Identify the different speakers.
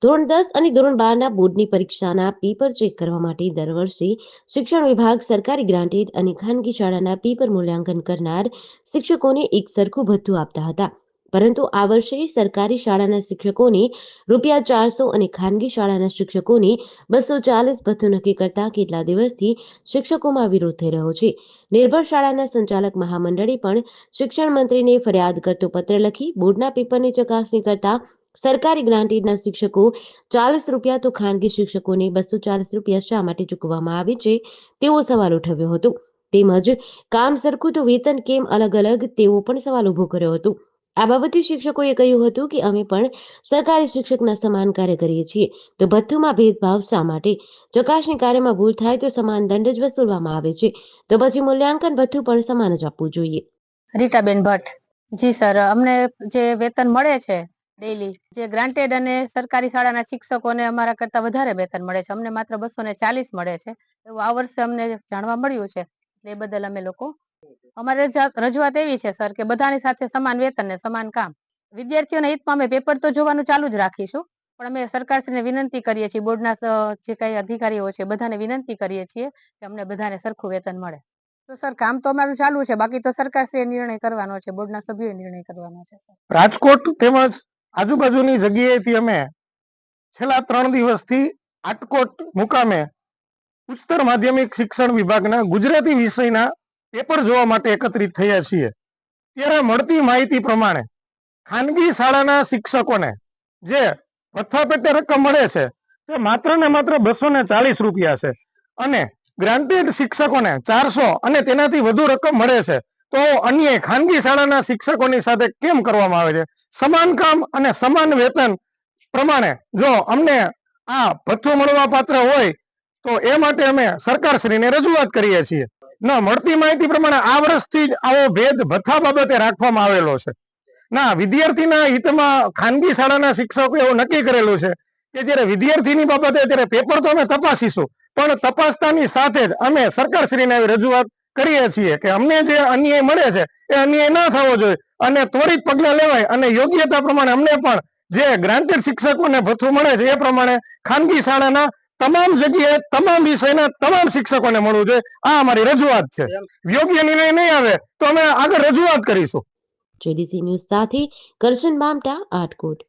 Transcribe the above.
Speaker 1: ધોરણ 10 અને ધોરણ 12ના બોર્ડની પરીક્ષાના પેપર ચેક કરવા માટે દર વર્ષે શિક્ષણ વિભાગ સરકારી ગ્રાન્ટેડ અને ખાનગી શાળાના પેપર મૂલ્યાંકન કરનાર શિક્ષકોને એક સરખું ભથ્થું આપતા હતા. પરંતુ આ વર્ષે સરકારી શાળાના શિક્ષકોને ₹400 અને ખાનગી શાળાના શિક્ષકોને 240 ભથ્થું નક્કી કરતા કેટલા દિવસથી શિક્ષકોમાં વિરોધ થઈ રહ્યો છે. નિર્ભર શાળાના સંચાલક મહામંડળે પણ શિક્ષણ મંત્રીને ફરિયાદ કરતો પત્ર લખી બોર્ડના પેપરની ચકાસણી કરતા સરકારી ગ્રાન્ટેડના શિક્ષકો ₹40 તો ખાનગી શિક્ષકોને ₹240 શા માટે ચૂકવવામાં આવે છે તેવો સવાલ ઉઠાવ્યો હતો. તેમજ કામ સરખું તો વેતન કેમ અલગ અલગ તેવો પણ સવાલ ઉભો કર્યો હતો. આ બાબતે શિક્ષકોએ કહ્યું હતું કે અમે પણ સરકારી શિક્ષકના સમાન કાર્ય કરીએ છીએ, તો ભથ્થુમાં ભેદભાવ શા માટે? ચકાસણી કાર્યમાં ભૂલ થાય તો સમાન દંડ જ વસૂલવામાં આવે છે, તો પછી મૂલ્યાંકન ભથ્થું પણ સમાન જ આપવું જોઈએ.
Speaker 2: રીટાબેન ભટ્ટ. જી સર, અમને જે વેતન મળે છે ડેઈલી, જે ગ્રાન્ટેડ અને સરકારી શાળાના શિક્ષકોને અમારા કરતા વધારે વેતન મળે છે. અમને માત્ર 240 મળે છે એવું આ વર્ષે અમને જાણવા મળ્યું છે. એ બદલ અમે લોકો અમારે રજૂઆત એવી છે સર કે બધાની સાથે સમાન વેતન ને સમાન કામ. વિદ્યાર્થીઓના હિતમાં અમે પેપર તો જોવાનું ચાલુ જ રાખીશું, પણ અમે સરકારશ્રીને વિનંતી કરીએ છીએ, બોર્ડના જે કઈ અધિકારીઓ છે બધાને વિનંતી કરીએ છીએ કે અમને બધાને સરખું વેતન મળે. તો સર કામ તો અમારું ચાલુ છે, બાકી તો સરકારશ્રીએ નિર્ણય કરવાનો છે, બોર્ડના સભ્યોએ નિર્ણય કરવાનો છે.
Speaker 3: રાજકોટ તેમજ આજુબાજુની જગ્યાએથી અમે છેલ્લા 3 દિવસથી આટકોટ મુકામે ઉચ્ચતર માધ્યમિક શિક્ષણ વિભાગના ગુજરાતી વિષયના પેપર જોવા માટે એકત્રિત થયા છીએ. ત્યારે મળતી માહિતી પ્રમાણે ખાનગી શાળાના શિક્ષકોને જે ભથ્થા પેટે રકમ મળે છે તે માત્ર ને માત્ર ₹240 છે અને ગ્રાન્ટેડ શિક્ષકોને 400 અને તેનાથી વધુ રકમ મળે છે. તો અન્ય ખાનગી શાળાના શિક્ષકોની સાથે કેમ કરવામાં આવે છે? સમાન કામ અને સમાન વેતન પ્રમાણે જો અમને આ ભથ્થું મળવા પાત્ર હોય તો એ માટે અમે સરકારશ્રીને રજૂઆત કરીએ છીએ. ના, મળતી માહિતી પ્રમાણે આ વર્ષથી જ આવો ભેદ ભથ્થા બાબતે રાખવામાં આવેલો છે. ના, વિદ્યાર્થીના હિતમાં ખાનગી શાળાના શિક્ષકો એવું નક્કી કરેલું છે કે જ્યારે વિદ્યાર્થીની બાબતે ત્યારે પેપર તો અમે તપાસીશું, પણ તપાસતાની સાથે જ અમે સરકારશ્રીને આવી રજૂઆત કરીએ છીએ કે અમને જે અન્યાય મળે છે એ અન્યાય ના થવો જોઈએ અને ત્વરિત પગલાં લેવાય અને યોગ્યતા પ્રમાણે અમને પણ જે ગ્રાન્ટેડ શિક્ષકોને ભથ્થું મળે છે એ પ્રમાણે ખાનગી શાળાના તમામ જગ્યાએ તમામ વિષયના તમામ શિક્ષકોને મળવું જોઈએ. આ અમારી રજૂઆત છે. યોગ્ય નિર્ણય નહીં આવે તો અમે આગળ રજૂઆત કરીશું.
Speaker 1: JDC ન્યૂઝ સાથે કરશન મામટા, આટકોટ.